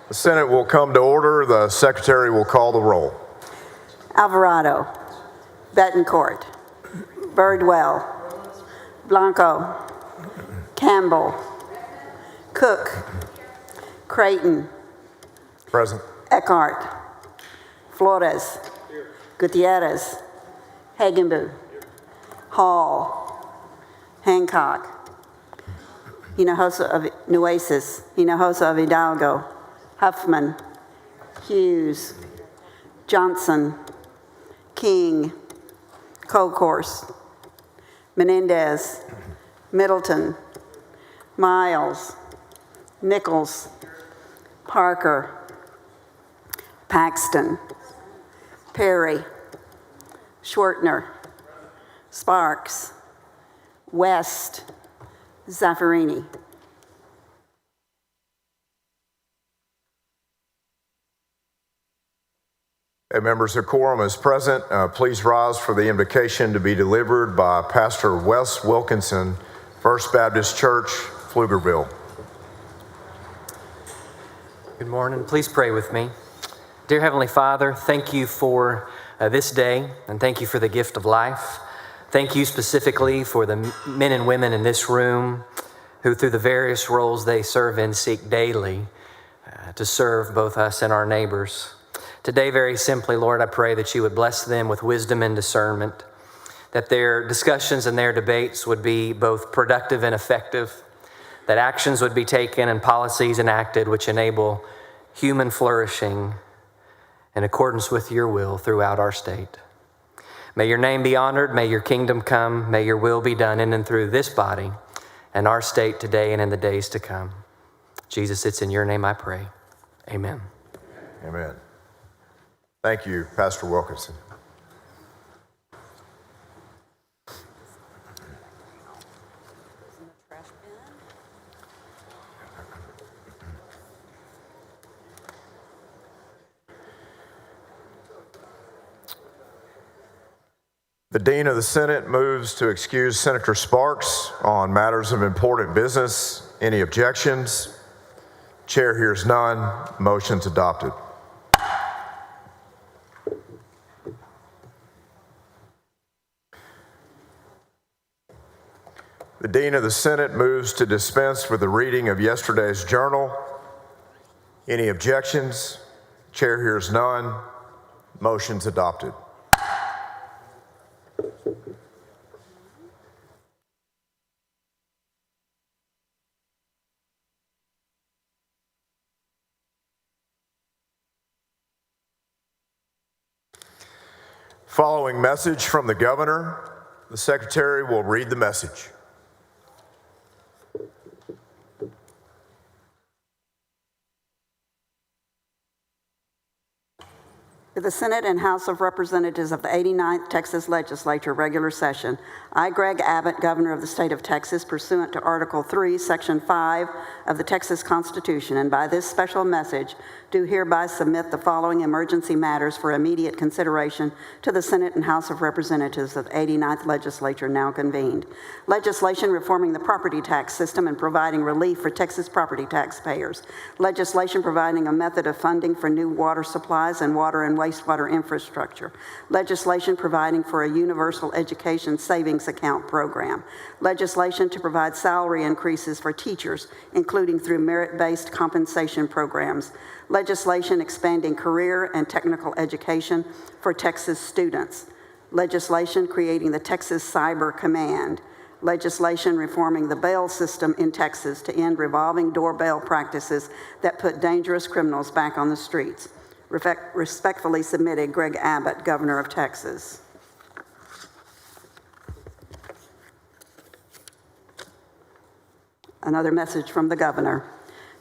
The Senate will come to order. The Secretary will call the roll. Alvarado, Betancourt, Birdwell, Blanco, Campbell, Cook, Creighton, Present. Eckhart, Flores, Gutierrez, Hagenbu, Hall, Hancock, Hinojosa of Nueces, Hinojosa of Hidalgo, Huffman, Hughes, Johnson, King, Colcourse, Menendez, Middleton, Miles, Nichols, Parker, Paxton, Perry, Schwertner, Sparks, West, Zaffarini. Members, the quorum is present. Please rise for the invocation to be delivered by Pastor Wes Wilkinson, First Baptist Church, Pflugerville. Good morning. Please pray with me. Dear Heavenly Father, thank you for this day, and thank you for the gift of life. Thank you specifically for the men and women in this room who, through the various roles they serve in, seek daily to serve both us and our neighbors. Today, very simply, Lord, I pray that you would bless them with wisdom and discernment, that their discussions and their debates would be both productive and effective, that actions would be taken and policies enacted which enable human flourishing in accordance with your will throughout our state. May your name be honored, may your kingdom come, may your will be done in and through this body and our state today and in the days to come. Jesus, it's in your name I pray. Amen. Amen. Thank you, Pastor Wilkinson. The Dean of the Senate moves to excuse Senator Sparks on matters of important business. Any objections? Chair hears none. Motion's adopted. The Dean of the Senate moves to dispense with the reading of yesterday's journal. Any objections? Chair hears none. Motion's adopted. Following message from the governor, the Secretary will read the message. To the Senate and House of Representatives of the 89th Texas Legislature, regular session. I, Greg Abbott, Governor of the State of Texas, pursuant to Article 3, Section 5 of the Texas Constitution, and by this special message, do hereby submit the following emergency matters for immediate consideration to the Senate and House of Representatives of the 89th Legislature now convened. Legislation reforming the property tax system and providing relief for Texas property taxpayers. Legislation providing a method of funding for new water supplies and water and wastewater infrastructure. Legislation providing for a universal education savings account program. Legislation to provide salary increases for teachers, including through merit-based compensation programs. Legislation expanding career and technical education for Texas students. Legislation creating the Texas Cyber Command. Legislation reforming the bail system in Texas to end revolving door bail practices that put dangerous criminals back on the streets. Respectfully submitted, Greg Abbott, Governor of Texas. Another message from the governor.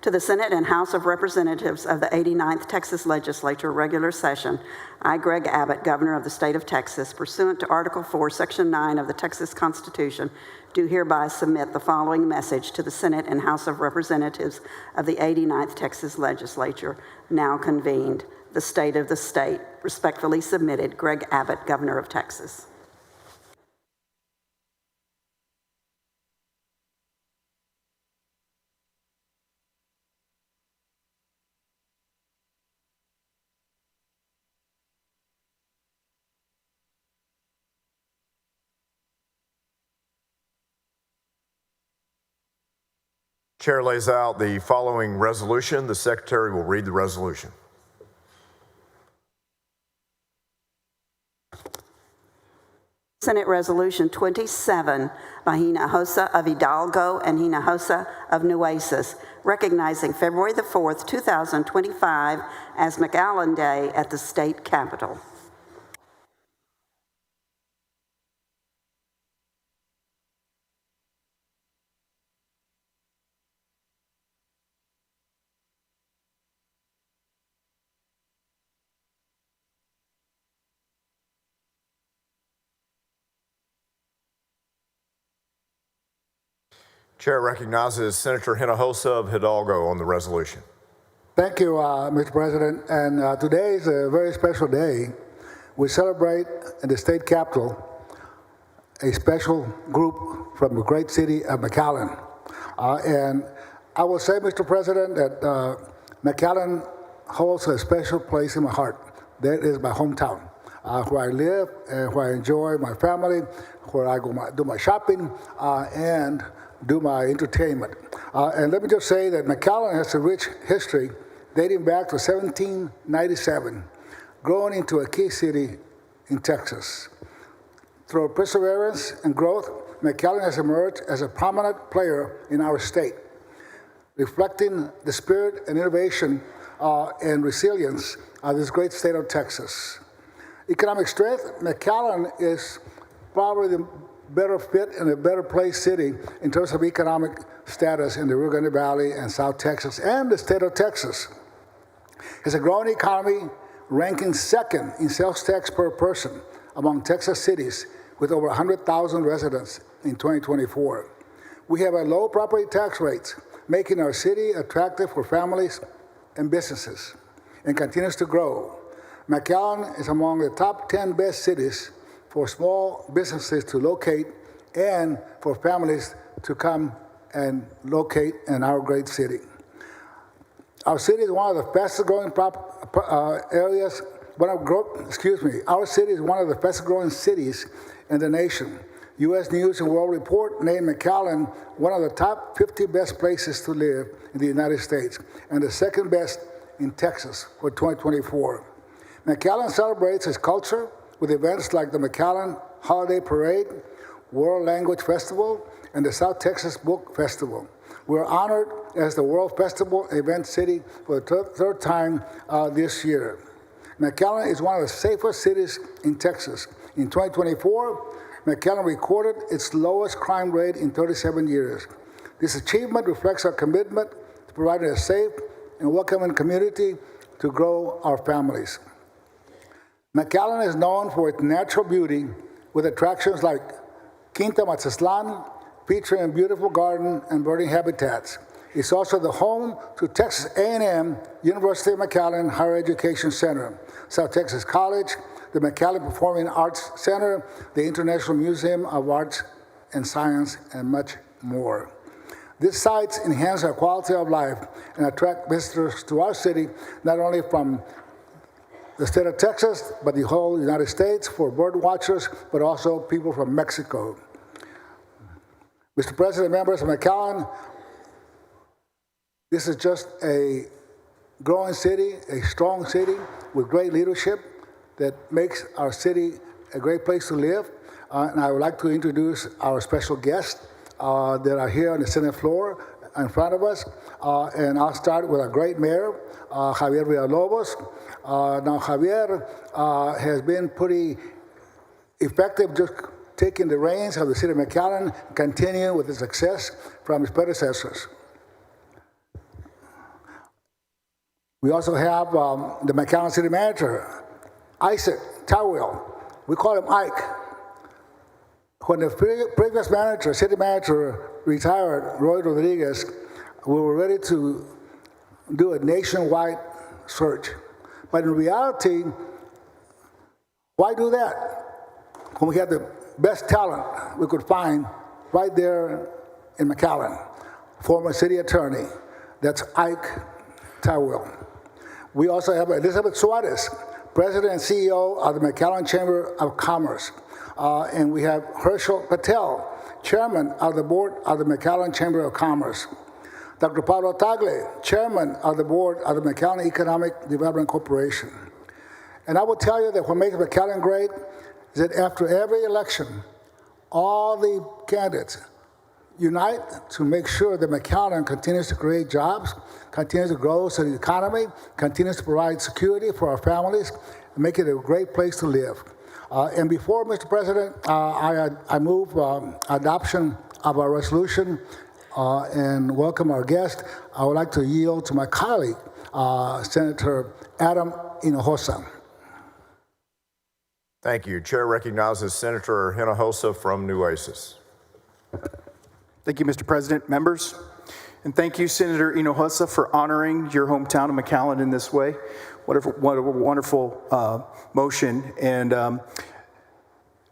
To the Senate and House of Representatives of the 89th Texas Legislature, regular session, I, Greg Abbott, Governor of the State of Texas, pursuant to Article 4, Section 9 of the Texas Constitution, do hereby submit the following message to the Senate and House of Representatives of the 89th Texas Legislature, now convened. The state of the state. Respectfully submitted, Greg Abbott, Governor of Texas. Chair lays out the following resolution. The Secretary will read the resolution. Senate Resolution 27 by Hinojosa of Hidalgo and Hinojosa of Nueces, recognizing February the 4th, 2025 as McAllen Day at the state capitol. Chair recognizes Senator Hinojosa of Hidalgo on the resolution. Thank you, Mr. President. And today is a very special day. We celebrate in the state capitol a special group from the great city of McAllen. And I will say, Mr. President, that McAllen holds a special place in my heart. That is my hometown, where I live and where I enjoy my family, where I do my shopping, and do my entertainment. And let me just say that McAllen has a rich history dating back to 1797, growing into a key city in Texas. Through perseverance and growth, McAllen has emerged as a prominent player in our state, reflecting the spirit and innovation and resilience of this great state of Texas. Economic strength, McAllen is probably the better fit and a better place city in terms of economic status in the Rio Grande Valley and South Texas and the state of Texas. It's a growing economy, ranking second in sales tax per person among Texas cities with over 100,000 residents in 2024. We have a low property tax rates, making our city attractive for families and businesses, and continues to grow. McAllen is among the top 10 best cities for small businesses to locate and for families to come and locate in our great city. Our city is one of the fastest growing areas. Our city is one of the fastest growing cities in the nation. U.S. News and World Report named McAllen one of the top 50 best places to live in the United States and the second best in Texas for 2024. McAllen celebrates its culture with events like the McAllen Holiday Parade, World Language Festival, and the South Texas Book Festival. We're honored as the World Festival Event City for the third time this year. McAllen is one of the safest cities in Texas. In 2024, McAllen recorded its lowest crime rate in 37 years. This achievement reflects our commitment to providing a safe and welcoming community to grow our families. McAllen is known for its natural beauty with attractions like Quinta Mazatlán, featuring a beautiful garden and birding habitats. It's also the home to Texas A&M University of McAllen Higher Education Center, South Texas College, the McAllen Performing Arts Center, the International Museum of Arts and Science, and much more. These sites enhance our quality of life and attract visitors to our city, not only from the state of Texas, but the whole United States for bird watchers, but also people from Mexico. Mr. President, members of McAllen, this is just a growing city, a strong city with great leadership that makes our city a great place to live. And I would like to introduce our special guests that are here on the Senate floor in front of us. And I'll start with our great mayor, Javier Villalobos. Now, Javier has been pretty effective just taking the reins of the city of McAllen, continuing with the success from his predecessors. We also have the McAllen city manager, Isaac Tawil. We call him Ike. When the previous manager, city manager, retired, Roy Rodriguez, we were ready to do a nationwide search. But in reality, why do that? When we had the best talent we could find right there in McAllen, former city attorney, that's Ike Tawil. We also have Elizabeth Suarez, president and CEO of the McAllen Chamber of Commerce. And we have Herschel Patel, chairman of the board of the McAllen Chamber of Commerce. Dr. Paulo Tagle, Chairman of the Board of the McAllen Economic Development Corporation. And I will tell you that what makes McAllen great is that after every election, all the candidates unite to make sure that McAllen continues to create jobs, continues to grow the economy, continues to provide security for our families, and make it a great place to live. And before, Mr. President, I move adoption of our resolution and welcome our guest. I would like to yield to my colleague, Senator Adam Hinojosa. Thank you. Chair recognizes Senator Hinojosa from Nueces. Thank you, Mr. President, members. And thank you, Senator Hinojosa, for honoring your hometown of McAllen in this way. What a wonderful motion. And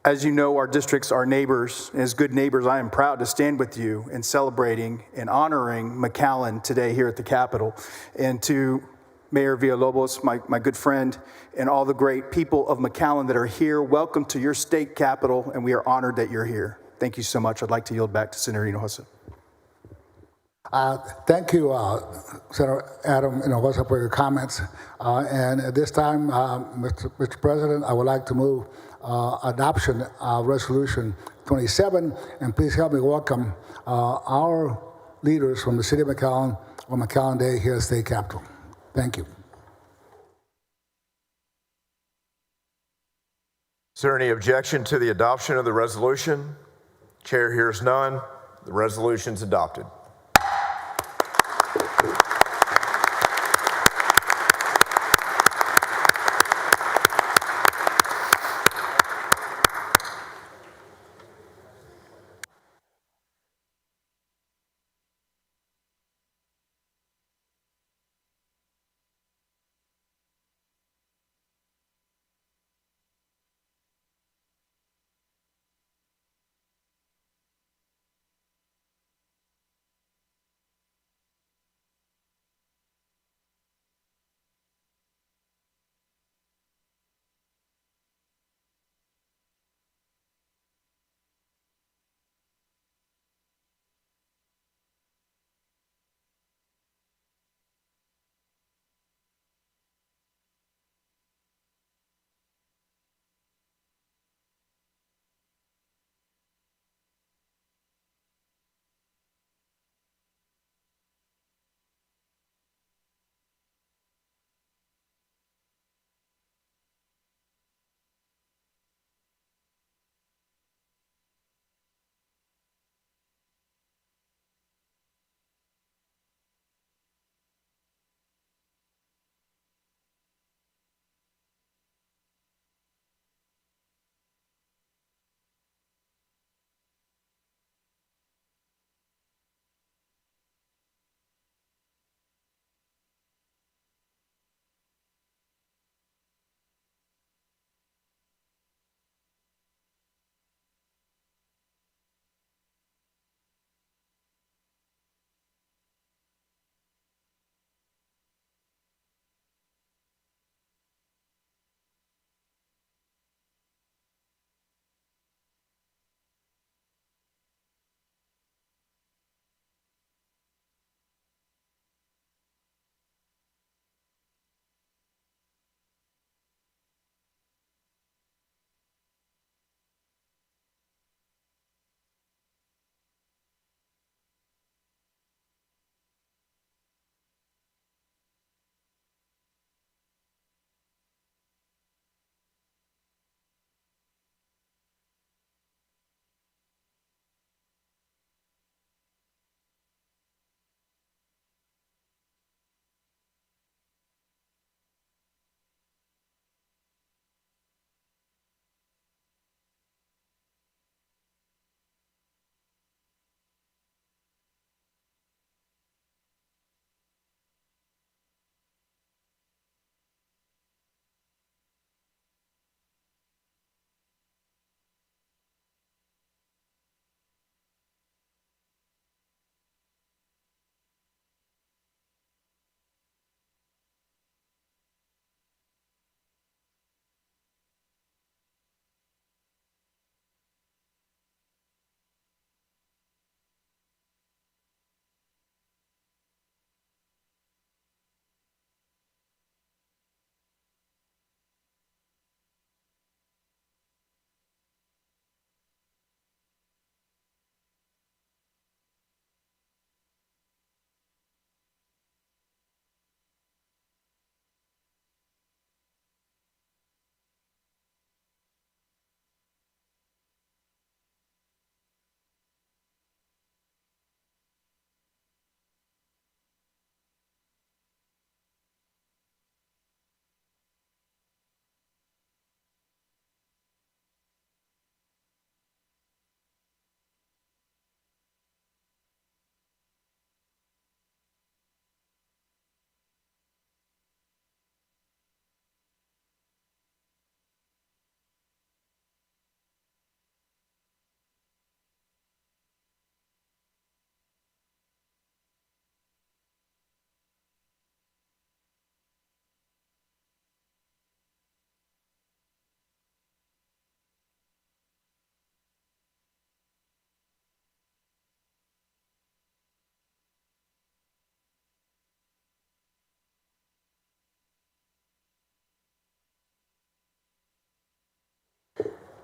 as you know, our districts are neighbors. And as good neighbors, I am proud to stand with you in celebrating and honoring McAllen today here at the Capitol. And to Mayor Villalobos, my good friend, and all the great people of McAllen that are here, welcome to your state capitol, and we are honored that you're here. Thank you so much. I'd like to yield back to Senator Hinojosa. Thank you, Senator Adam Hinojosa, for your comments. And at this time, Mr. President, I would like to move adoption of Resolution 27, and please help me welcome our leaders from the City of McAllen on McAllen Day here at State Capitol. Thank you. Is there any objection to the adoption of the resolution? Chair hears none. The resolution's adopted.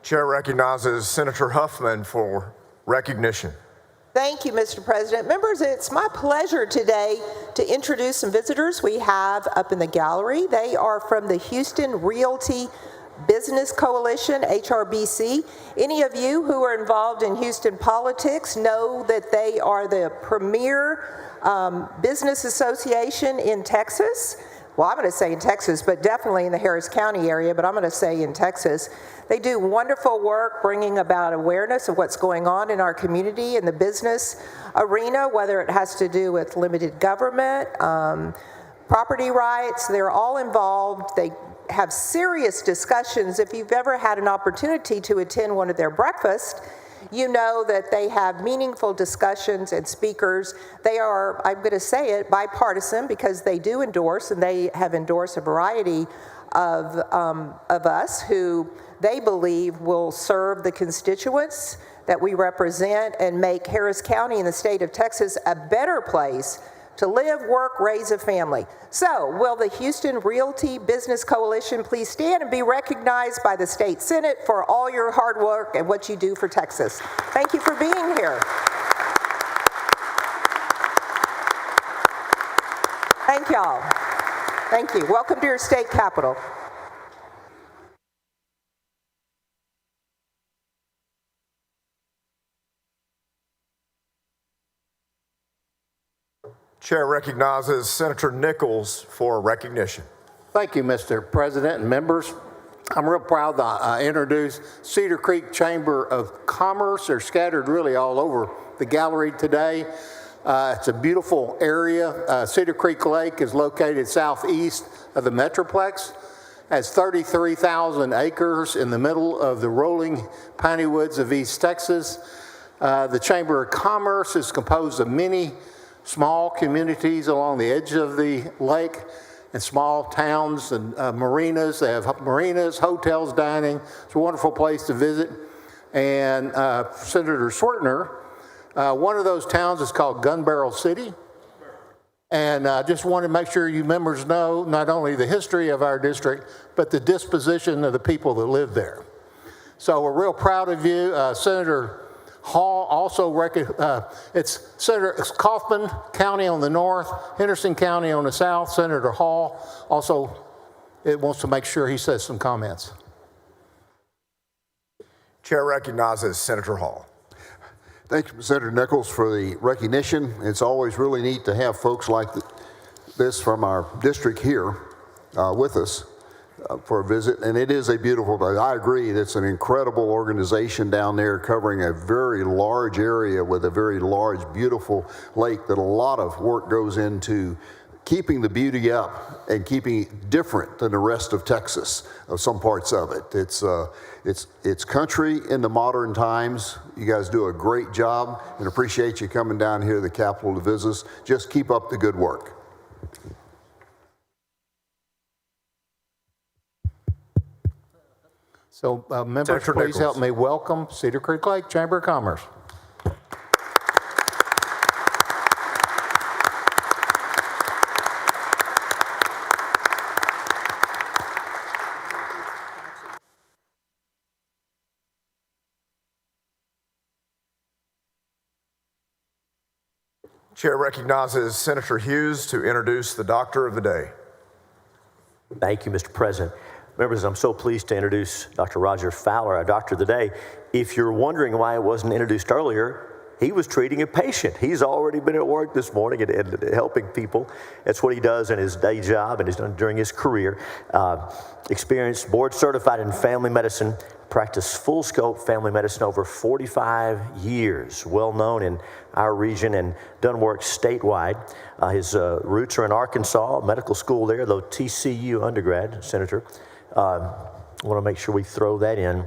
Chair recognizes Senator Huffman for recognition. Thank you, Mr. President. Members, it's my pleasure today to introduce some visitors we have up in the gallery. They are from the Houston Realty Business Coalition, HRBC. Any of you who are involved in Houston politics know that they are the premier business association in Texas. Well, I'm going to say in Texas, but definitely in the Harris County area, but I'm going to say in Texas. They do wonderful work bringing about awareness of what's going on in our community in the business arena, whether it has to do with limited government, property rights. They're all involved. They have serious discussions. If you've ever had an opportunity to attend one of their breakfasts, you know that they have meaningful discussions and speakers. They are, I'm going to say it, bipartisan because they do endorse, and they have endorsed a variety of us who they believe will serve the constituents that we represent and make Harris County and the state of Texas a better place to live, work, raise a family. So, will the Houston Realty Business Coalition please stand and be recognized by the State Senate for all your hard work and what you do for Texas. Thank you for being here. Thank y'all. Thank you. Welcome to your state capitol. Chair recognizes Senator Nichols for recognition. Thank you, Mr. President and members. I'm real proud to introduce Cedar Creek Chamber of Commerce. They're scattered really all over the gallery today. It's a beautiful area. Cedar Creek Lake is located southeast of the Metroplex. Has 33,000 acres in the middle of the rolling piney woods of East Texas. The Chamber of Commerce is composed of many small communities along the edge of the lake and small towns and marinas. They have marinas, hotels, dining. It's a wonderful place to visit. And Senator Swertner, one of those towns is called Gun Barrel City. And I just want to make sure you members know not only the history of our district, but the disposition of the people that live there. So we're real proud of you. Senator Hall also, it's Kaufman County on the north, Henderson County on the south. Senator Hall also wants to make sure he says some comments. Chair recognizes Senator Hall. Thank you, Senator Nichols, for the recognition. It's always really neat to have folks like this from our district here with us for a visit, and it is a beautiful place. I agree, it's an incredible organization down there covering a very large area with a very large, beautiful lake that a lot of work goes into keeping the beauty up and keeping it different than the rest of Texas, of some parts of it. It's country in the modern times. You guys do a great job and appreciate you coming down here to the Capitol to visit us. Just keep up the good work. So members, Senator please Nichols. help me welcome Cedar Creek Lake Chamber of Commerce. Chair recognizes Senator Hughes to introduce the Doctor of the Day. Thank you, Mr. President. Members, I'm so pleased to introduce Dr. Roger Fowler, our Doctor of the Day. If you're wondering why it wasn't introduced earlier, he was treating a patient. He's already been at work this morning and helping people. That's what he does in his day job and he's done during his career. Experienced, board certified in family medicine, practiced full scope family medicine over 45 years, well known in our region and done work statewide. His roots are in Arkansas, medical school there, though TCU undergrad, Senator. I want to make sure we throw that in.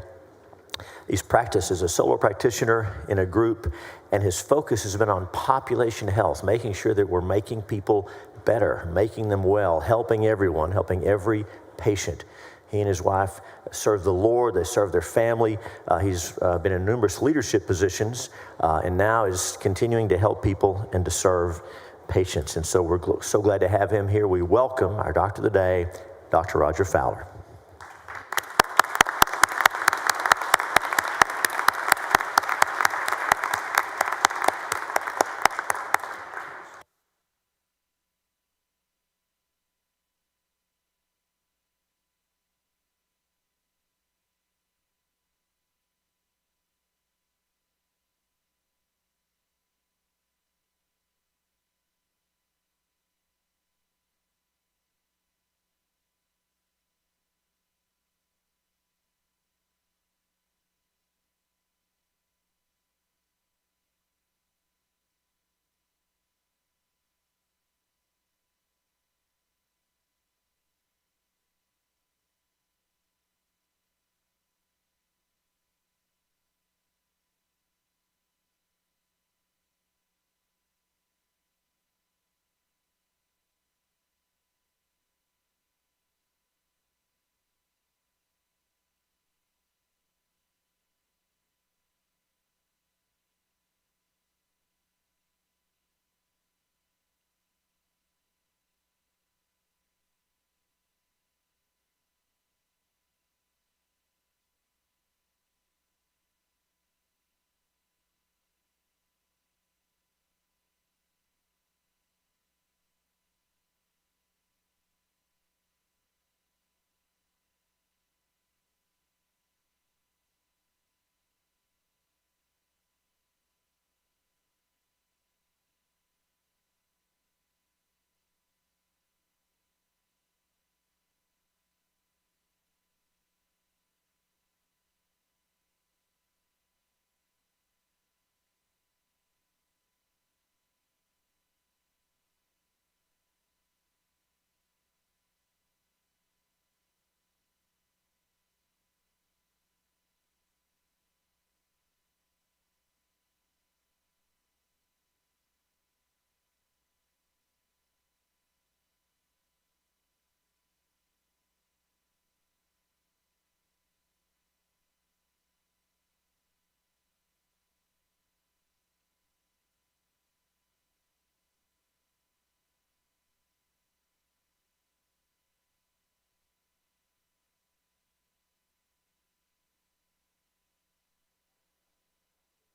He's practiced as a solo practitioner in a group, and his focus has been on population health, making sure that we're making people better, making them well, helping everyone, helping every patient. He and his wife serve the Lord, they serve their family. He's been in numerous leadership positions and now is continuing to help people and to serve patients. And so we're so glad to have him here. We welcome our Doctor of the Day, Dr. Roger Fowler.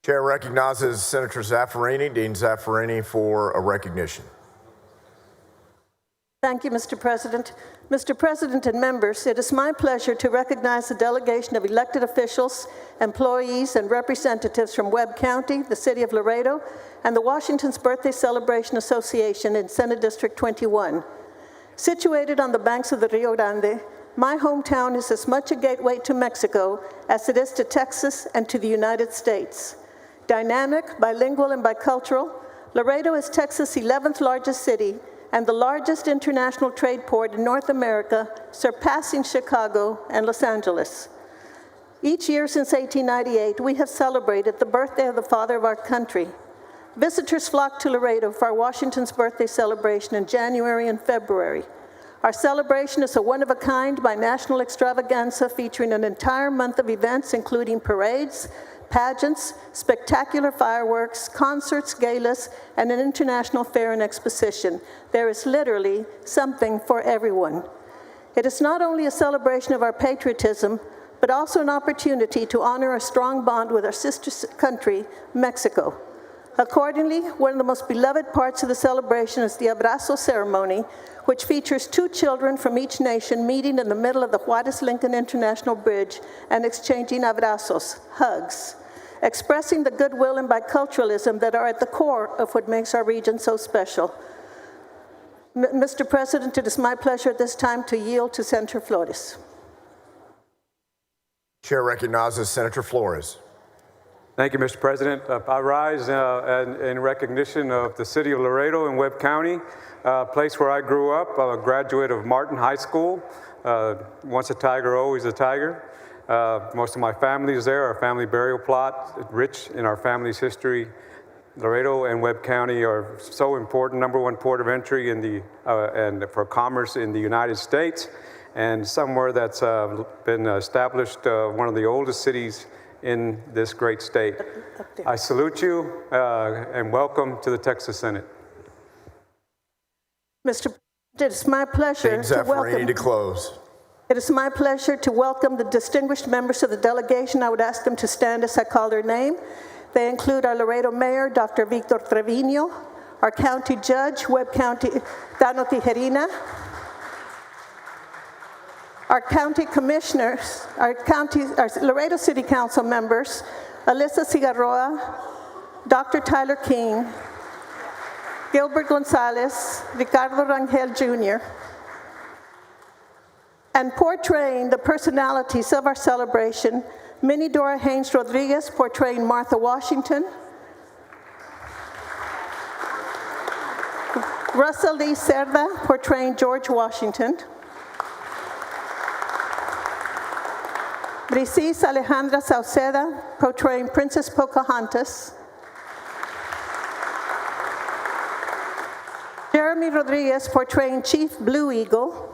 Chair recognizes Senator Zaffarini, Dean Zaffarini, for a recognition. Thank you, Mr. President. Mr. President and members, it is my pleasure to recognize a delegation of elected officials, employees, and representatives from Webb County, the City of Laredo, and the Washington's Birthday Celebration Association in Senate District 21. Situated on the banks of the Rio Grande, my hometown is as much a gateway to Mexico as it is to Texas and to the United States. Dynamic, bilingual, and bicultural, Laredo is Texas' 11th largest city and the largest international trade port in North America, surpassing Chicago and Los Angeles. Each year since 1898, we have celebrated the birthday of the father of our country. Visitors flock to Laredo for our Washington's birthday celebration in January and February. Our celebration is a one-of-a-kind binational extravaganza featuring an entire month of events, including parades, pageants, spectacular fireworks, concerts, galas, and an international fair and exposition. There is literally something for everyone. It is not only a celebration of our patriotism, but also an opportunity to honor a strong bond with our sister country, Mexico. Accordingly, one of the most beloved parts of the celebration is the abrazo ceremony, which features two children from each nation meeting in the middle of the Juarez-Lincoln International Bridge and exchanging abrazos, hugs, expressing the goodwill and biculturalism that are at the core of what makes our region so special. Mr. President, it is my pleasure at this time to yield to Senator Flores. Chair recognizes Senator Flores. Thank you, Mr. President. I rise in recognition of the City of Laredo and Webb County, a place where I grew up, a graduate of Martin High School. Once a tiger, always a tiger. Most of my family is there. Our family burial plot, rich in our family's history. Laredo and Webb County are so important, #1 port of entry in the and for commerce in the United States, and somewhere that's been established, one of the oldest cities in this great state. I salute you and welcome to the Texas Senate. Mr. President, it is my pleasure Dean to welcome. Zaffarini to close. It is my pleasure to welcome the distinguished members of the delegation. I would ask them to stand as I call their name. They include our Laredo Mayor, Dr. Victor Trevino, our County Judge, Webb County, Dano Tijerina, our County Commissioners, our Laredo City Council members, Alyssa Cigarroa, Dr. Tyler King, Gilbert Gonzalez, Ricardo Rangel Jr., and portraying the personalities of our celebration, Minnie Dora Haynes Rodriguez portraying Martha Washington, Russell Lee Cerda portraying George Washington, Brisis Alejandra Sauceda portraying Princess Pocahontas, Jeremy Rodriguez portraying Chief Blue Eagle,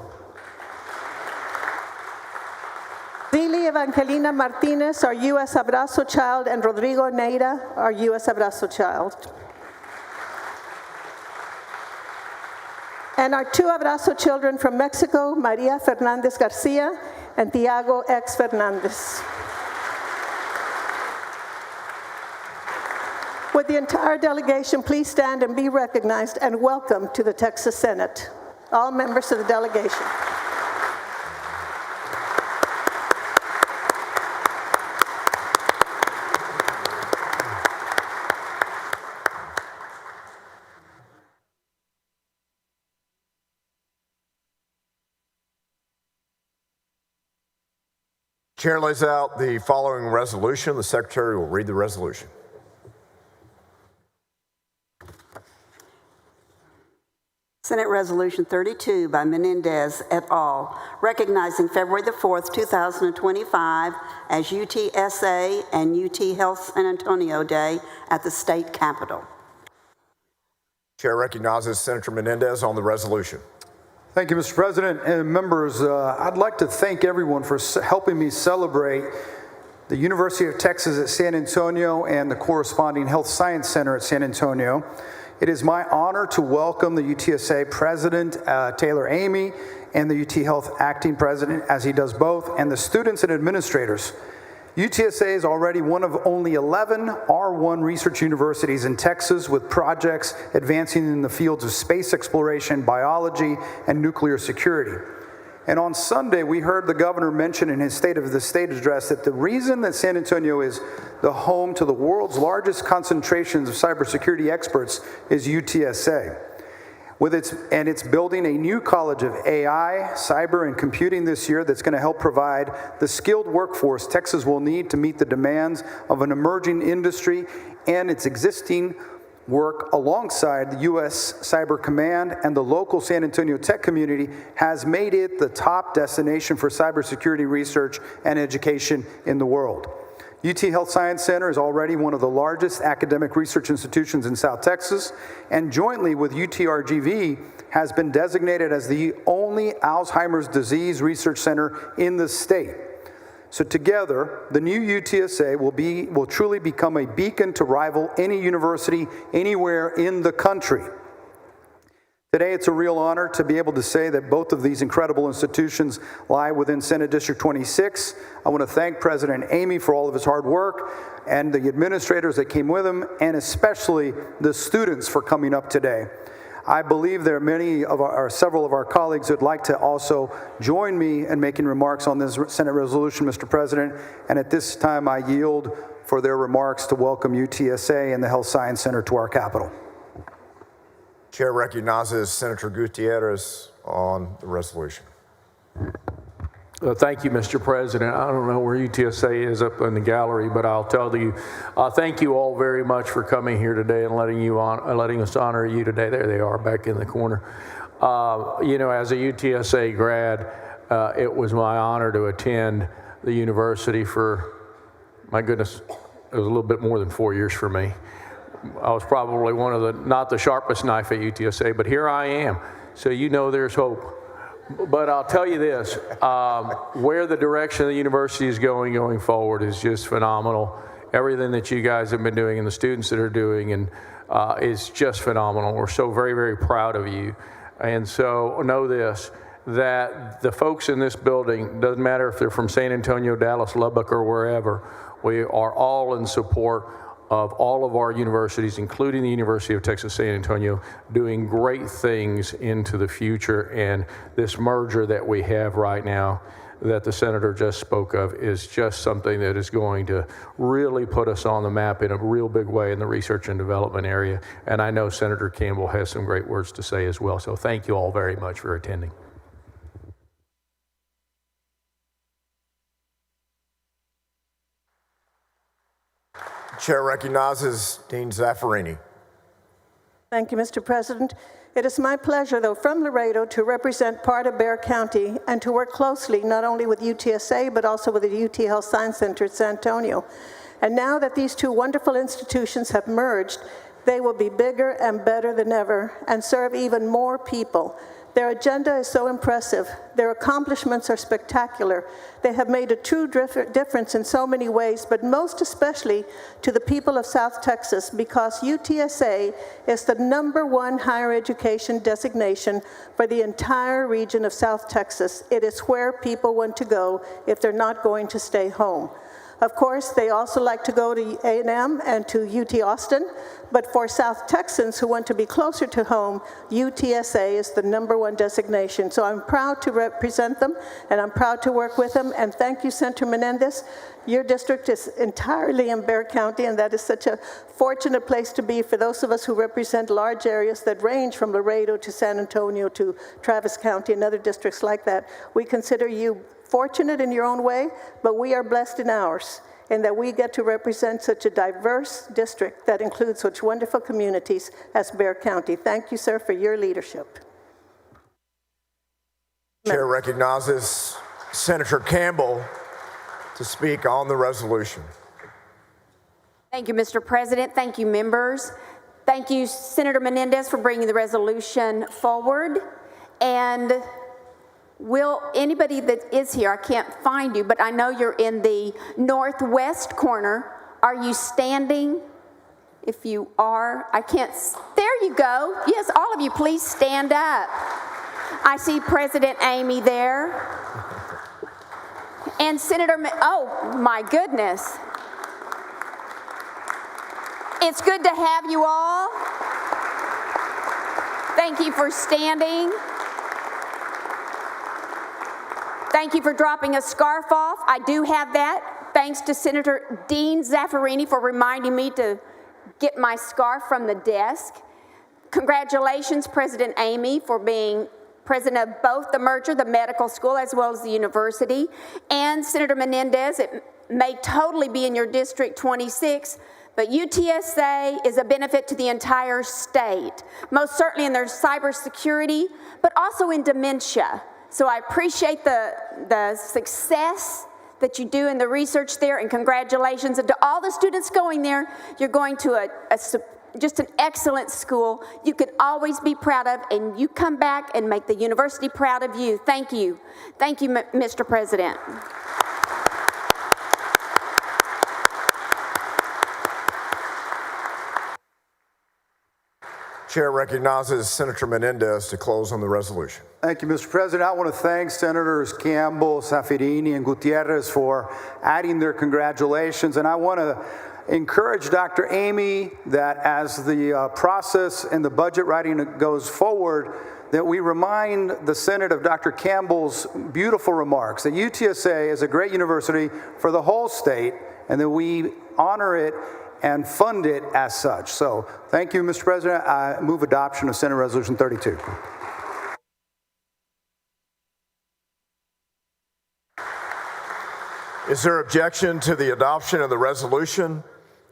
Zili Evangelina Martinez, our U.S. Abrazo child, and Rodrigo Neira, our U.S. Abrazo child. And our two Abrazo children from Mexico, Maria Fernandez Garcia and Tiago X. Fernandez. Would the entire delegation please stand and be recognized and welcome to the Texas Senate. All members of the delegation. Chair lays out the following resolution. The Secretary will read the resolution. Senate Resolution 32 by Menendez et al., recognizing February the 4th, 2025 as UTSA and UT Health San Antonio Day at the state capitol. Chair recognizes Senator Menendez on the resolution. Thank you, Mr. President and members. I'd like to thank everyone for helping me celebrate the University of Texas at San Antonio and the corresponding Health Science Center at San Antonio. It is my honor to welcome the UTSA President, Taylor Amy, and the UT Health Acting President, as he does both, and the students and administrators. UTSA is already one of only 11 R1 research universities in Texas with projects advancing in the fields of space exploration, biology, and nuclear security. And on Sunday, we heard the governor mention in his State of the State address that the reason that San Antonio is the home to the world's largest concentrations of cybersecurity experts is UTSA. It's building a new college of AI, cyber, and computing this year that's going to help provide the skilled workforce Texas will need to meet the demands of an emerging industry, and its existing work alongside the U.S. Cyber Command and the local San Antonio tech community has made it the top destination for cybersecurity research and education in the world. UT Health Science Center is already one of the largest academic research institutions in South Texas, and jointly with UTRGV has been designated as the only Alzheimer's disease research center in the state. So together, the new UTSA will truly become a beacon to rival any university anywhere in the country. Today, it's a real honor to be able to say that both of these incredible institutions lie within Senate District 26. I want to thank President Amy for all of his hard work and the administrators that came with him, and especially the students for coming up today. I believe there are several of our colleagues who'd like to also join me in making remarks on this Senate resolution, Mr. President, and at this time I yield for their remarks to welcome UTSA and the Health Science Center to our Capitol. Chair recognizes Senator Gutierrez on the resolution. Thank you, Mr. President. I don't know where UTSA is up in the gallery, but I'll tell you, thank you all very much for coming here today and letting us honor you today. There they are back in the corner. As a UTSA grad, it was my honor to attend the university for, my goodness, it was a little bit more than 4 years for me. I was probably one of not the sharpest knife at UTSA, but here I am. So there's hope. But I'll tell you this, where the direction of the university is going forward is just phenomenal. Everything that you guys have been doing and the students that are doing is just phenomenal. We're so very, very proud of you. And so know this, that the folks in this building, doesn't matter if they're from San Antonio, Dallas, Lubbock, or wherever, we are all in support of all of our universities, including the University of Texas San Antonio, doing great things into the future. And this merger that we have right now that the senator just spoke of is just something that is going to really put us on the map in a real big way in the research and development area. And I know Senator Campbell has some great words to say as well. So thank you all very much for attending. Chair recognizes Dean Zaffarini. Thank you, Mr. President. It is my pleasure, though, from Laredo to represent part of Bexar County and to work closely not only with UTSA, but also with the UT Health Science Center at San Antonio. And now that these two wonderful institutions have merged, they will be bigger and better than ever and serve even more people. Their agenda is so impressive. Their accomplishments are spectacular. They have made a true difference in so many ways, but most especially to the people of South Texas, because UTSA is the #1 higher education designation for the entire region of South Texas. It is where people want to go if they're not going to stay home. Of course, they also like to go to A&M and to UT Austin, but for South Texans who want to be closer to home, UTSA is the #1 designation. So I'm proud to represent them, and I'm proud to work with them, and thank you, Senator Menendez. Your district is entirely in Bexar County, and that is such a fortunate place to be for those of us who represent large areas that range from Laredo to San Antonio to Travis County and other districts like that. We consider you fortunate in your own way, but we are blessed in ours, in that we get to represent such a diverse district that includes such wonderful communities as Bexar County. Thank you, sir, for your leadership. Chair recognizes Senator Campbell to speak on the resolution. Thank you, Mr. President. Thank you, members. Thank you, Senator Menendez, for bringing the resolution forward. And will anybody that is here, I can't find you, but I know you're in the northwest corner. Are you standing? If you are, I can't, there you go. Yes, all of you, please stand up. I see President Amy there. And Senator, oh my goodness. It's good to have you all. Thank you for standing. Thank you for dropping a scarf off. I do have that. Thanks to Senator Dean Zaffarini for reminding me to get my scarf from the desk. Congratulations, President Amy, for being president of both the Mercer, the medical school, as well as the university. And Senator Menendez, it may totally be in your District 26, but UTSA is a benefit to the entire state, most certainly in their cybersecurity, but also in dementia. So I appreciate the success that you do in the research there, and congratulations. And to all the students going there, you're going to just an excellent school you could always be proud of, and you come back and make the university proud of you. Thank you. Thank you, Mr. President. Chair recognizes Senator Menendez to close on the resolution. Thank you, Mr. President. I want to thank Senators Campbell, Zaffarini, and Gutierrez for adding their congratulations. And I want to encourage Dr. Amy that as the process and the budget writing goes forward, that we remind the Senate of Dr. Campbell's beautiful remarks, that UTSA is a great university for the whole state, and that we honor it and fund it as such. So thank you, Mr. President. I move adoption of Senate Resolution 32. Is there objection to the adoption of the resolution?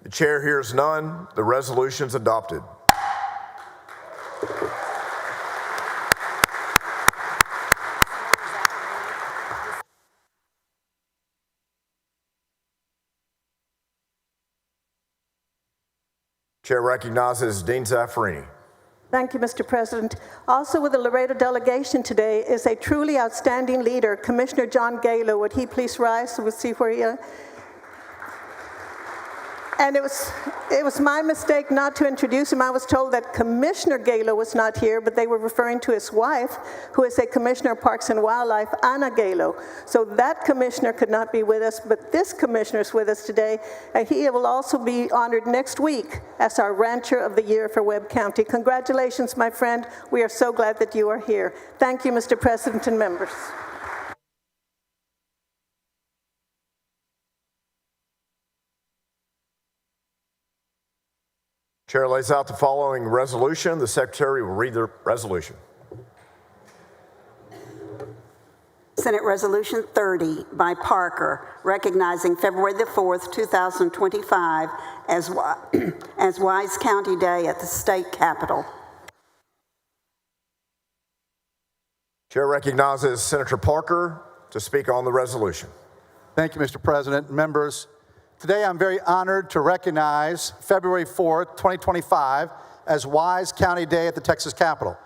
The chair hears none. The resolution is adopted. Chair recognizes Dean Zaffarini. Thank you, Mr. President. Also with the Laredo delegation today is a truly outstanding leader, Commissioner John Galo. Would he please rise so we'll see where he is? And it was my mistake not to introduce him. I was told that Commissioner Galo was not here, but they were referring to his wife, who is a Commissioner of Parks and Wildlife, Ana Galo. So that commissioner could not be with us, but this commissioner is with us today, and he will also be honored next week as our Rancher of the Year for Webb County. Congratulations, my friend. We are so glad that you are here. Thank you, Mr. President and members. Chair lays out the following resolution. The secretary will read the resolution. Senate Resolution 30 by Parker, recognizing February the 4th, 2025 as Wise County Day at the state capitol. Chair recognizes Senator Parker to speak on the resolution. Thank you, Mr. President. Members, today I'm very honored to recognize February 4th, 2025 as Wise County Day at the Texas Capitol.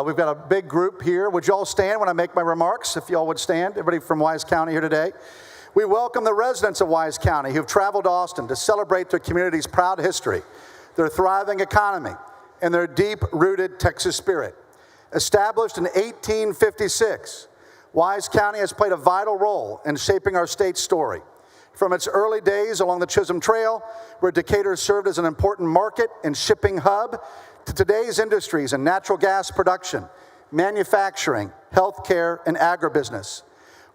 We've got a big group here. Would you all stand when I make my remarks? If you all would stand, everybody from Wise County here today. We welcome the residents of Wise County who've traveled to Austin to celebrate their community's proud history, their thriving economy, and their deep-rooted Texas spirit. Established in 1856, Wise County has played a vital role in shaping our state's story. From its early days along the Chisholm Trail, where Decatur served as an important market and shipping hub, to today's industries in natural gas production, manufacturing, healthcare, and agribusiness.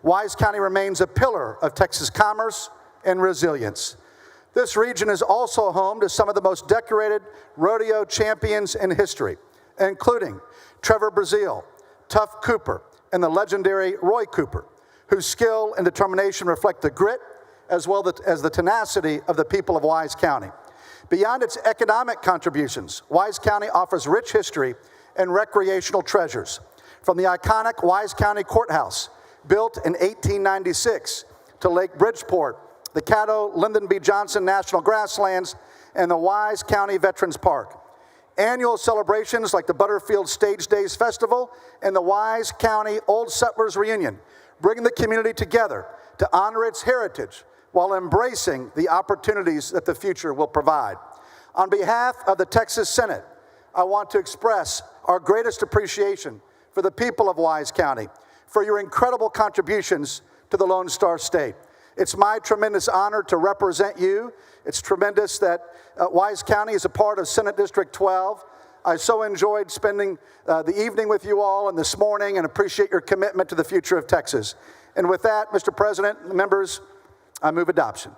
Wise County remains a pillar of Texas commerce and resilience. This region is also home to some of the most decorated rodeo champions in history, including Trevor Brazile, Tuff Cooper, and the legendary Roy Cooper, whose skill and determination reflect the grit as well as the tenacity of the people of Wise County. Beyond its economic contributions, Wise County offers rich history and recreational treasures. From the iconic Wise County Courthouse, built in 1896, to Lake Bridgeport, the Caddo Lyndon B. Johnson National Grasslands, and the Wise County Veterans Park. Annual celebrations like the Butterfield Stage Days Festival and the Wise County Old Settlers Reunion bring the community together to honor its heritage while embracing the opportunities that the future will provide. On behalf of the Texas Senate, I want to express our greatest appreciation for the people of Wise County, for your incredible contributions to the Lone Star State. It's my tremendous honor to represent you. It's tremendous that Wise County is a part of Senate District 12. I so enjoyed spending the evening with you all and this morning and appreciate your commitment to the future of Texas. And with that, Mr. President, members, I move adoption.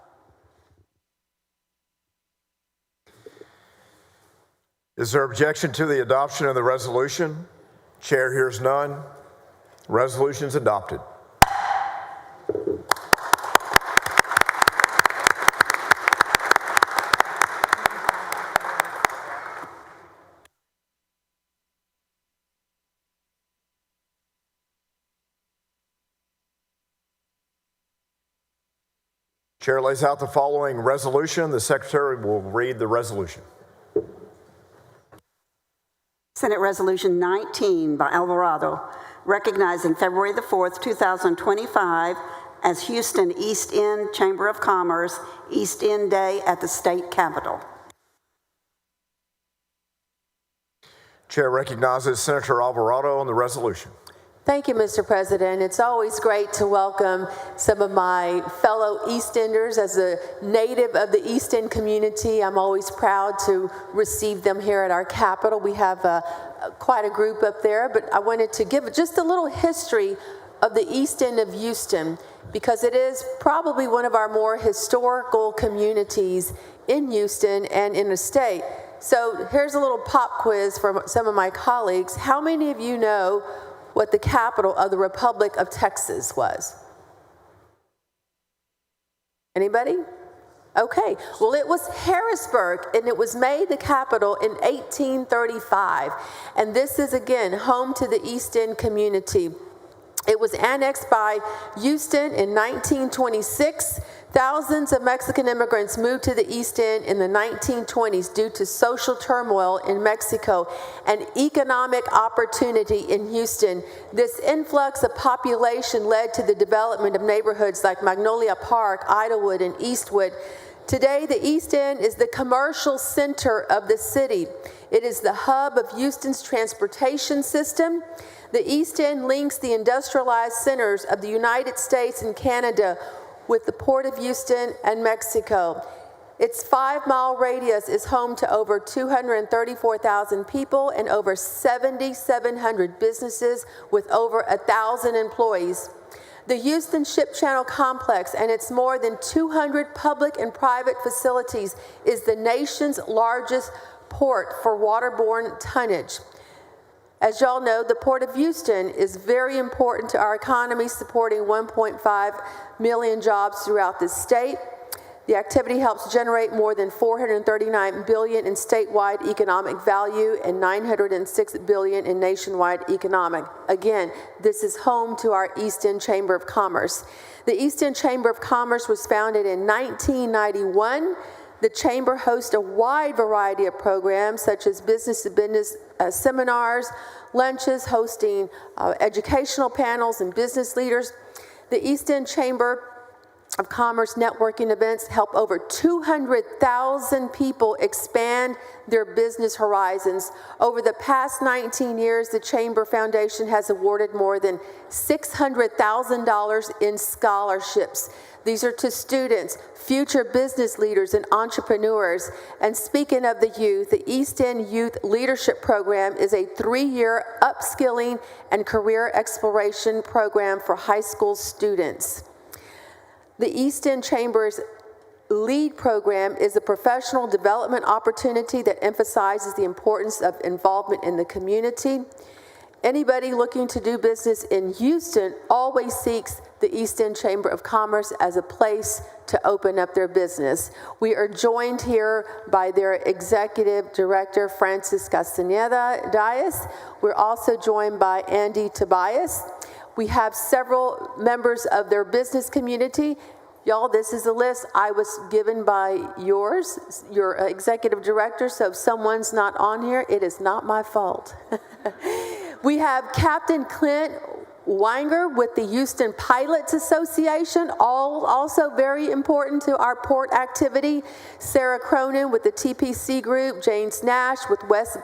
Is there objection to the adoption of the resolution? Chair hears none. Resolution is adopted. Chair lays out the following resolution. The Secretary will read the resolution. Senate Resolution 19 by Alvarado, recognizing February the 4th, 2025 as Houston East End Chamber of Commerce East End Day at the state capitol. Chair recognizes Senator Alvarado on the resolution. Thank you, Mr. President. It's always great to welcome some of my fellow East Enders. As a native of the East End community, I'm always proud to receive them here at our Capitol. We have quite a group up there, but I wanted to give just a little history of the East End of Houston, because it is probably one of our more historical communities in Houston and in the state. So here's a little pop quiz from some of my colleagues. How many of you know what the capital of the Republic of Texas was? Anybody? Okay, well, it was Harrisburg, and it was made the capital in 1835. And this is, again, home to the East End community. It was annexed by Houston in 1926. Thousands of Mexican immigrants moved to the East End in the 1920s due to social turmoil in Mexico and economic opportunity in Houston. This influx of population led to the development of neighborhoods like Magnolia Park, Idlewood, and Eastwood. Today, the East End is the commercial center of the city. It is the hub of Houston's transportation system. The East End links the industrialized centers of the United States and Canada with the Port of Houston and Mexico. Its 5-mile radius is home to over 234,000 people and over 7,700 businesses with over 1,000 employees. The Houston Ship Channel Complex and its more than 200 public and private facilities is the nation's largest port for waterborne tonnage. As y'all know, the Port of Houston is very important to our economy, supporting 1.5 million jobs throughout the state. The activity helps generate more than $439 billion in statewide economic value and $906 billion in nationwide economic. Again, this is home to our East End Chamber of Commerce. The East End Chamber of Commerce was founded in 1991. The Chamber hosts a wide variety of programs such as business-to-business seminars, lunches, hosting educational panels and business leaders. The East End Chamber of Commerce networking events help over 200,000 people expand their business horizons. Over the past 19 years, the Chamber Foundation has awarded more than $600,000 in scholarships. These are to students, future business leaders, and entrepreneurs. And speaking of the youth, the East End Youth Leadership Program is a 3-year upskilling and career exploration program for high school students. The East End Chamber's LEAD program is a professional development opportunity that emphasizes the importance of involvement in the community. Anybody looking to do business in Houston always seeks the East End Chamber of Commerce as a place to open up their business. We are joined here by their Executive Director, Francis Castaneda Dias. We're also joined by Andy Tobias. We have several members of their business community. Y'all, this is a list I was given by your Executive Director, so if someone's not on here, it is not my fault. We have Captain Clint Weinger with the Houston Pilots Association, also very important to our port activity. Sarah Cronin with the TPC Group, James Nash with West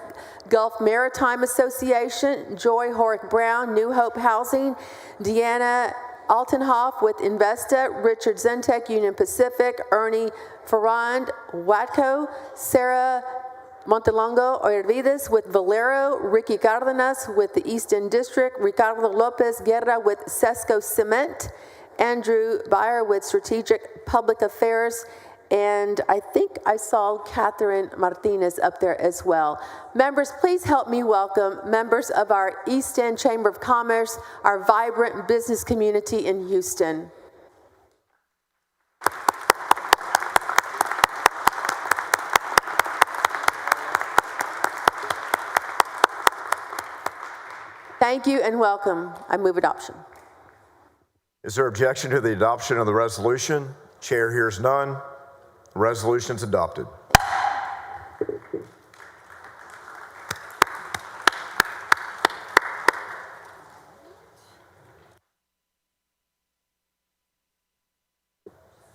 Gulf Maritime Association, Joy Horick Brown, New Hope Housing, Deanna Altenhoff with Investa, Richard Zentek, Union Pacific, Ernie Ferrand, Watco, Sarah Montelongo Orvides with Valero, Ricky Cardenas with the Eastern District, Ricardo Lopez Guerra with Sesco Cement, Andrew Byer with Strategic Public Affairs, and I think I saw Catherine Martinez up there as well. Members, please help me welcome members of our East End Chamber of Commerce, our vibrant business community in Houston. Thank you and welcome. I move adoption. Is there objection to the adoption of the resolution? Chair hears none. The resolution is adopted.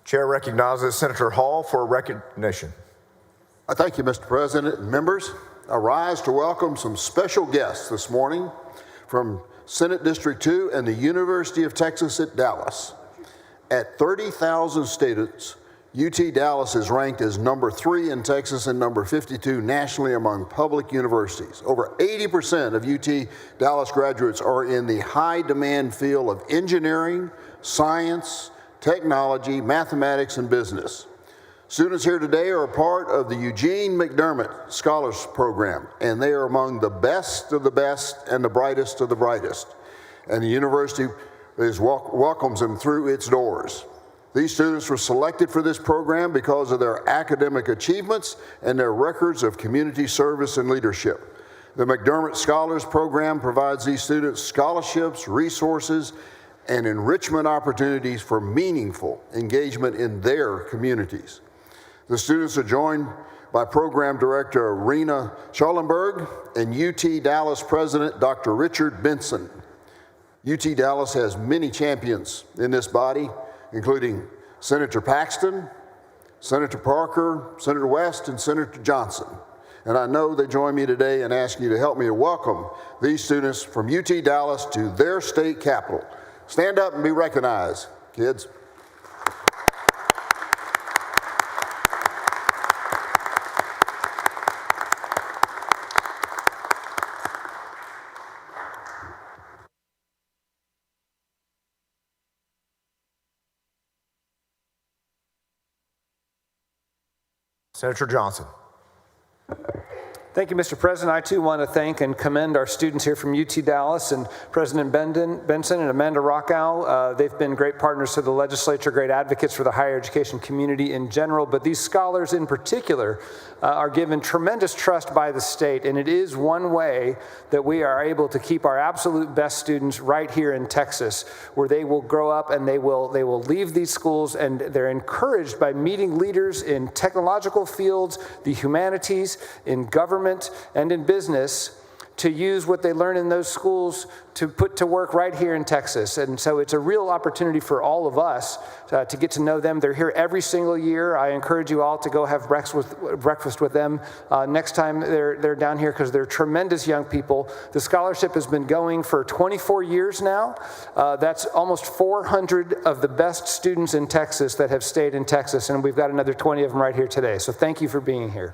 Chair recognizes Senator Hall for recognition. I thank you, Mr. President and members. I rise to welcome some special guests this morning from Senate District 2 and the University of Texas at Dallas. At 30,000 students, UT Dallas is ranked as number 3 in Texas and number 52 nationally among public universities. Over 80% of UT Dallas graduates are in the high-demand field of engineering, science, technology, mathematics, and business. Students here today are a part of the Eugene McDermott Scholars Program, and they are among the best of the best and the brightest of the brightest. And the university welcomes them through its doors. These students were selected for this program because of their academic achievements and their records of community service and leadership. The McDermott Scholars Program provides these students scholarships, resources, and enrichment opportunities for meaningful engagement in their communities. The students are joined by Program Director Rena Schallenberg and UT Dallas President Dr. Richard Benson. UT Dallas has many champions in this body, including Senator Paxton, Senator Parker, Senator West, and Senator Johnson. And I know they join me today in asking you to help me welcome these students from UT Dallas to their state capital. Stand up and be recognized, kids. Senator Johnson. Thank you, Mr. President. I too want to thank and commend our students here from UT Dallas and President Benson and Amanda Rockow. They've been great partners to the legislature, great advocates for the higher education community in general, but these scholars in particular are given tremendous trust by the state, and it is one way that we are able to keep our absolute best students right here in Texas, where they will grow up and they will leave these schools, and they're encouraged by meeting leaders in technological fields, the humanities, in government, and in business to use what they learn in those schools to put to work right here in Texas. And so it's a real opportunity for all of us to get to know them. They're here every single year. I encourage you all to go have breakfast with them next time they're down here, because they're tremendous young people. The scholarship has been going for 24 years now. That's almost 400 of the best students in Texas that have stayed in Texas, and we've got another 20 of them right here today. So thank you for being here.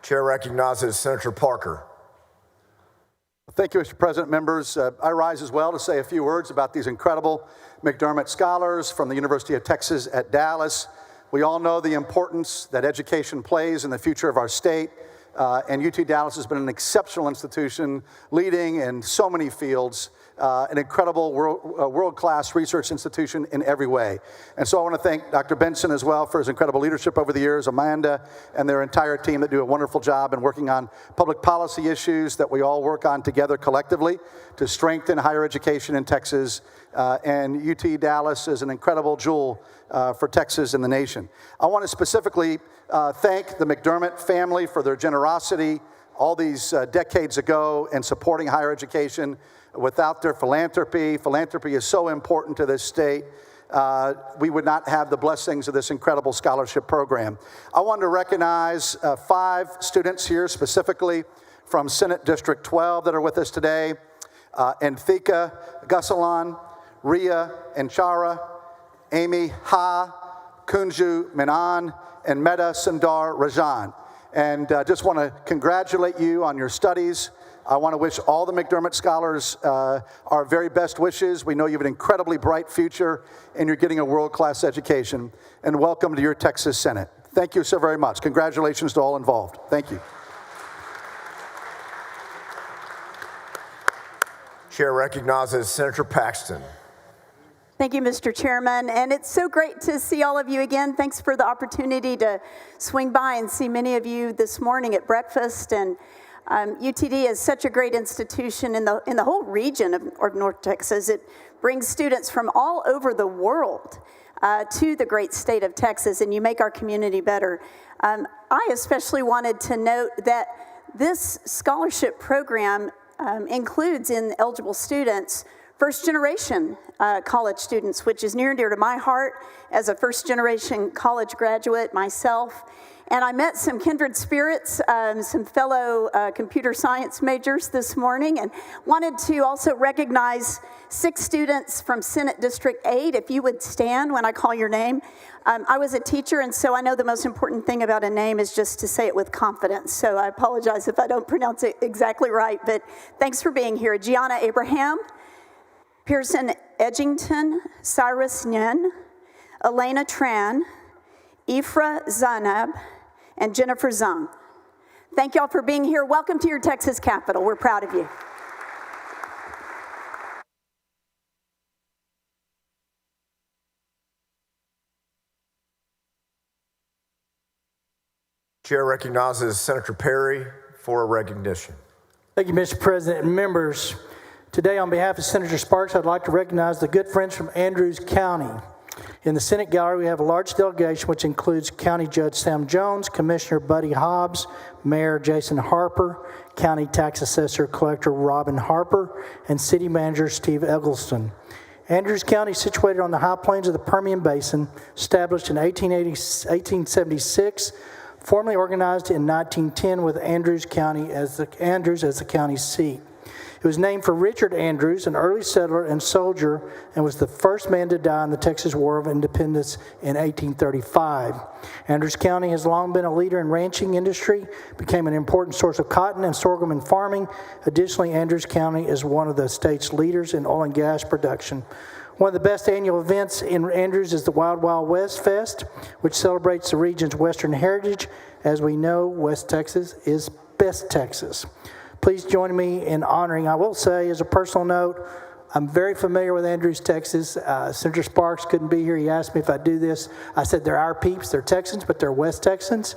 Chair recognizes Senator Parker. Thank you, Mr. President. Members, I rise as well to say a few words about these incredible McDermott scholars from the University of Texas at Dallas. We all know the importance that education plays in the future of our state, and UT Dallas has been an exceptional institution, leading in so many fields, an incredible world-class research institution in every way. And so I want to thank Dr. Benson as well for his incredible leadership over the years, Amanda and their entire team that do a wonderful job in working on public policy issues that we all work on together collectively to strengthen higher education in Texas. And UT Dallas is an incredible jewel for Texas and the nation. I want to specifically thank the McDermott family for their generosity all these decades ago in supporting higher education. Without their philanthropy is so important to this state, we would not have the blessings of this incredible scholarship program. I wanted to recognize 5 students here specifically. from Senate District 12 that are with us today, Enthika Gusalan, Ria Enchara, Amy Ha, Kunju Menon, and Meta Sundar Rajan. And just want to congratulate you on your studies. I want to wish all the McDermott Scholars our very best wishes. We know you have an incredibly bright future, and you're getting a world-class education. And welcome to your Texas Senate. Thank you so very much. Congratulations to all involved. Thank you. Chair recognizes Senator Paxton. Thank you, Mr. Chairman, and it's so great to see all of you again. Thanks for the opportunity to swing by and see many of you this morning at breakfast. And UTD is such a great institution in the whole region of North Texas. It brings students from all over the world to the great state of Texas, and you make our community better. I especially wanted to note that this scholarship program includes in eligible students first-generation college students, which is near and dear to my heart as a first-generation college graduate myself. And I met some kindred spirits, some fellow computer science majors this morning, and wanted to also recognize 6 students from Senate District 8. If you would stand when I call your name. I was a teacher, and so I know the most important thing about a name is just to say it with confidence. So I apologize if I don't pronounce it exactly right, but thanks for being here. Gianna Abraham, Pearson Edgington, Cyrus Nyen, Elena Tran, Ifra Zanab, and Jennifer Zung. Thank y'all for being here. Welcome to your Texas Capitol. We're proud of you. Chair recognizes Senator Perry for a recognition. Thank you, Mr. President and members. Today, on behalf of Senator Sparks, I'd like to recognize the good friends from Andrews County. In the Senate gallery, we have a large delegation, which includes County Judge Sam Jones, Commissioner Buddy Hobbs, Mayor Jason Harper, County Tax Assessor Collector Robin Harper, and City Manager Steve Eggleston. Andrews County is situated on the high plains of the Permian Basin, established in 1876, formerly organized in 1910 with Andrews as the county seat. It was named for Richard Andrews, an early settler and soldier, and was the first man to die in the Texas War of Independence in 1835. Andrews County has long been a leader in ranching industry, became an important source of cotton and sorghum and farming. Additionally, Andrews County is one of the state's leaders in oil and gas production. One of the best annual events in Andrews is the Wild Wild West Fest, which celebrates the region's Western heritage. As we know, West Texas is best Texas. Please join me in honoring. I will say, as a personal note, I'm very familiar with Andrews, Texas. Senator Sparks couldn't be here. He asked me if I'd do this. I said they're our peeps. They're Texans, but they're West Texans.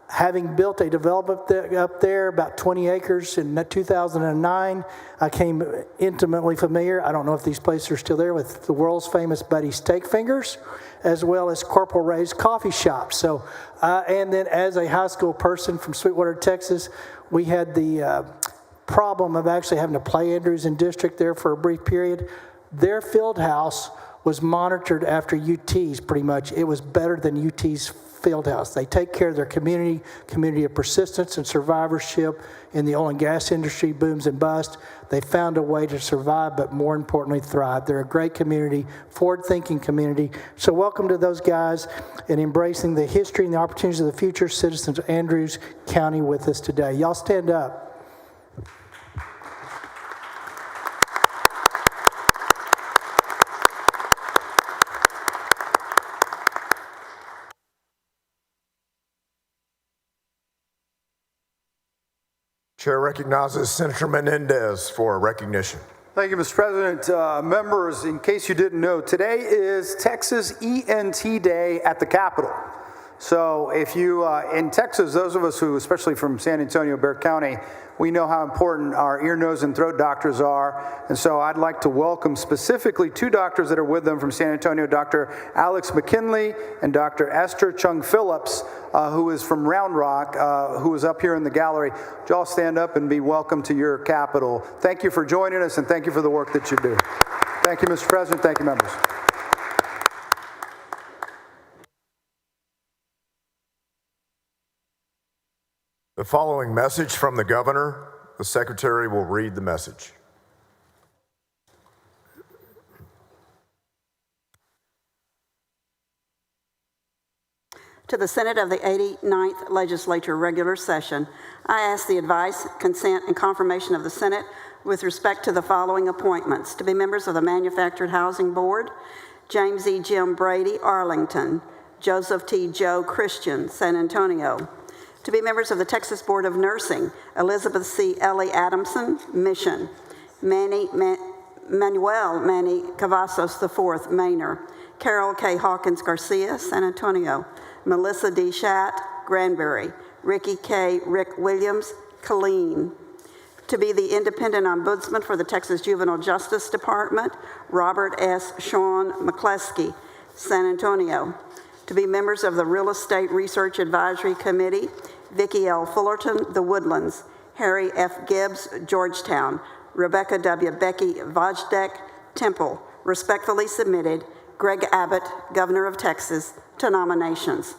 Having built a development up there, about 20 acres in 2009, I came intimately familiar, I don't know if these places are still there, with the world's famous Buddy's Steak Fingers, as well as Corporal Ray's Coffee Shop. So, and then as a high school person from Sweetwater, Texas, we had the problem of actually having to play Andrews in district there for a brief period. Their field house was monitored after UT's pretty much. It was better than UT's field house. They take care of their community of persistence and survivorship in the oil and gas industry, booms and busts. They found a way to survive, but more importantly, thrive. They're a great community, forward-thinking community. So welcome to those guys and embracing the history and the opportunities of the future citizens of Andrews County with us today. Y'all stand up. Chair recognizes Senator Menendez for a recognition. Thank you, Mr. President. Members, in case you didn't know, today is Texas ENT Day at the Capitol. So if you, in Texas, those of us who, especially from San Antonio, Bexar County, we know how important our ear, nose, and throat doctors are. And so I'd like to welcome specifically 2 doctors that are with them from San Antonio, Dr. Alex McKinley and Dr. Esther Chung Phillips, who is from Round Rock, who is up here in the gallery. Would you all stand up and be welcome to your Capitol. Thank you for joining us, and thank you for the work that you do. Thank you, Mr. President. Thank you, members. The following message from the governor, the secretary will read the message. To the Senate of the 89th Legislature Regular Session, I ask the advice, consent, and confirmation of the Senate with respect to the following appointments. To be members of the Manufactured Housing Board, James E. Jim Brady, Arlington. Joseph T. Joe Christian, San Antonio. To be members of the Texas Board of Nursing, Elizabeth C. Ellie Adamson, Mission. Manuel Manny Cavazos IV, Manor. Carol K. Hawkins Garcia, San Antonio. Melissa D. Schatt, Granbury. Ricky K. Rick Williams, Killeen. To be the independent ombudsman for the Texas Juvenile Justice Department, Robert S. Sean McCleskey, San Antonio. To be members of the Real Estate Research Advisory Committee, Vicki L. Fullerton, The Woodlands. Harry F. Gibbs, Georgetown. Rebecca W. Becky Vojdek, Temple. Respectfully submitted, Greg Abbott, Governor of Texas, to nominations.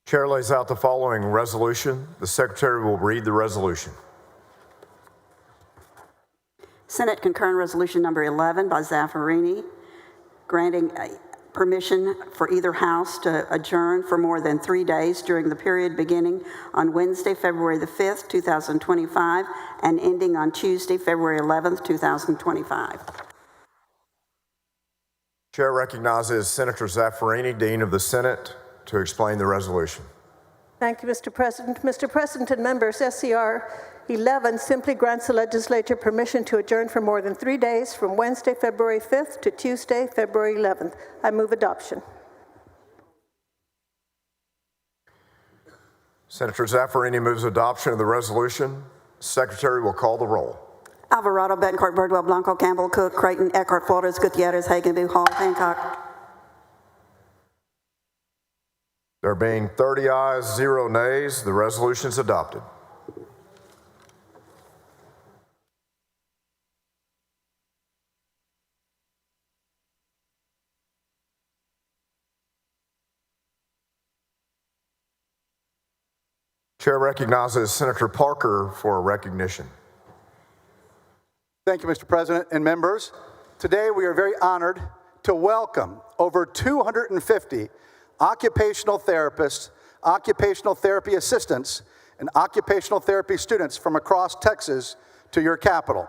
Chair lays out the following resolution. The secretary will read the resolution. Senate concurrent resolution number 11 by Zaffarini, granting permission for either house to adjourn for more than 3 days during the period beginning on Wednesday, February the 5th, 2025, and ending on Tuesday, February 11th, 2025. Chair recognizes Senator Zaffarini, Dean of the Senate, to explain the resolution. Thank you, Mr. President. Mr. President and members, SCR 11 simply grants the legislature permission to adjourn for more than 3 days from Wednesday, February 5th to Tuesday, February 11th. I move adoption. Senator Zaffarini moves adoption of the resolution. Secretary will call the roll. Alvarado, Bettencourt, Birdwell, Blanco, Campbell, Cook, Creighton, Eckhart, Flores, Gutierrez, Hagenbu, Hall, Hancock. There being 30 ayes, 0 nays, the resolution is adopted. Chair recognizes Senator Parker for a recognition. Thank you, Mr. President and members. Today we are very honored to welcome over 250 occupational therapists, occupational therapy assistants, and occupational therapy students from across Texas to your capital.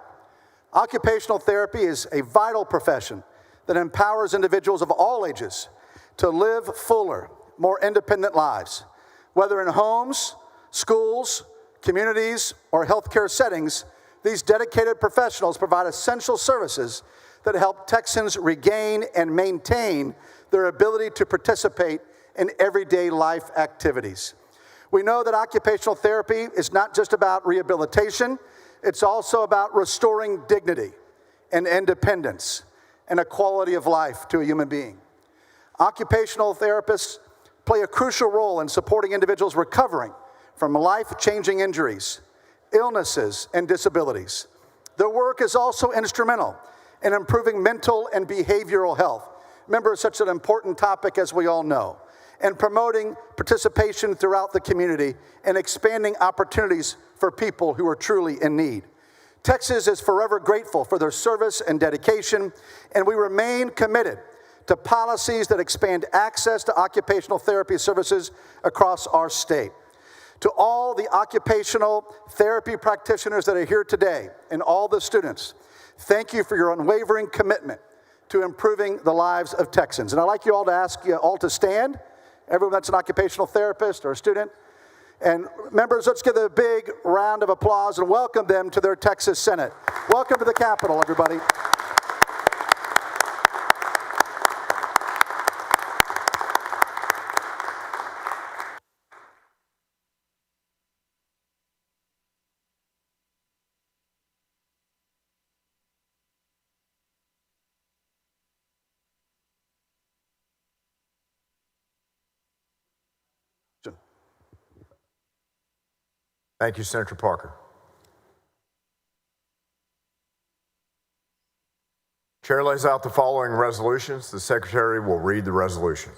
Occupational therapy is a vital profession that empowers individuals of all ages to live fuller, more independent lives. Whether in homes, schools, communities, or healthcare settings, these dedicated professionals provide essential services that help Texans regain and maintain their ability to participate in everyday life activities. We know that occupational therapy is not just about rehabilitation, it's also about restoring dignity and independence and a quality of life to a human being. Occupational therapists play a crucial role in supporting individuals recovering from life-changing injuries, illnesses, and disabilities. Their work is also instrumental in improving mental and behavioral health. Remember, it's such an important topic, as we all know, and promoting participation throughout the community and expanding opportunities for people who are truly in need. Texas is forever grateful for their service and dedication, and we remain committed to policies that expand access to occupational therapy services across our state. To all the occupational therapy practitioners that are here today and all the students, thank you for your unwavering commitment to improving the lives of Texans. And I'd like you all to ask you all to stand, everyone that's an occupational therapist or a student. And members, let's give them a big round of applause and welcome them to their Texas Senate. Welcome to the Capitol, everybody. Thank you, Senator Parker. Chair lays out the following resolutions. The Secretary will read the resolution.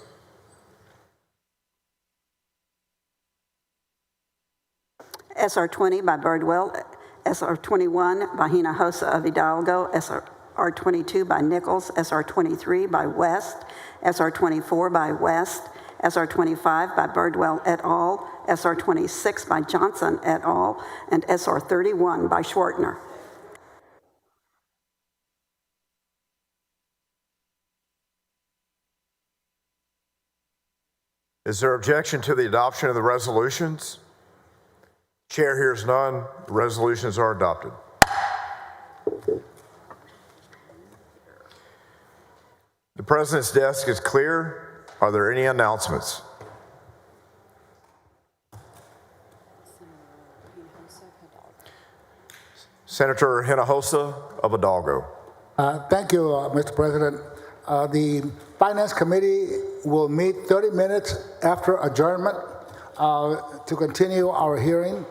SR 20 by Birdwell, SR 21 by Hinojosa of Hidalgo, SR 22 by Nichols, SR 23 by West, SR 24 by West, SR 25 by Birdwell et al., SR 26 by Johnson et al., and SR 31 by Schwartner. Is there objection to the adoption of the resolutions? Chair hears none. The resolutions are adopted. The President's desk is clear. Are there any announcements? Senator Hinojosa of Hidalgo. Thank you, Mr. President. The Finance Committee will meet 30 minutes after adjournment to continue our hearing.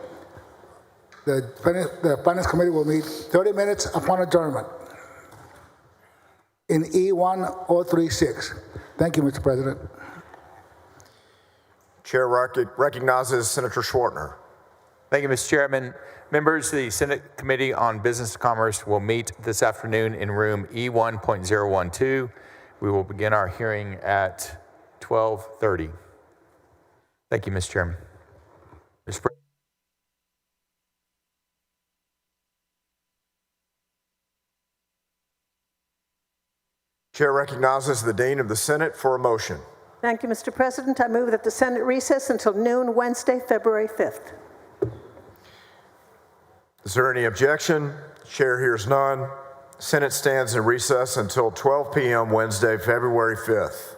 The Finance Committee will meet 30 minutes upon adjournment in E1036. Thank you, Mr. President. Chair recognizes Senator Schwartner. Thank you, Mr. Chairman. Members, the Senate Committee on Business and Commerce will meet this afternoon in room E1.012. We will begin our hearing at 12:30. Thank you, Mr. Chairman. Mr. President. Chair recognizes the Dean of the Senate for a motion. Thank you, Mr. President. I move that the Senate recess until noon Wednesday, February 5th. Is there any objection? Chair hears none. Senate stands in recess until 12 p.m. Wednesday, February 5th.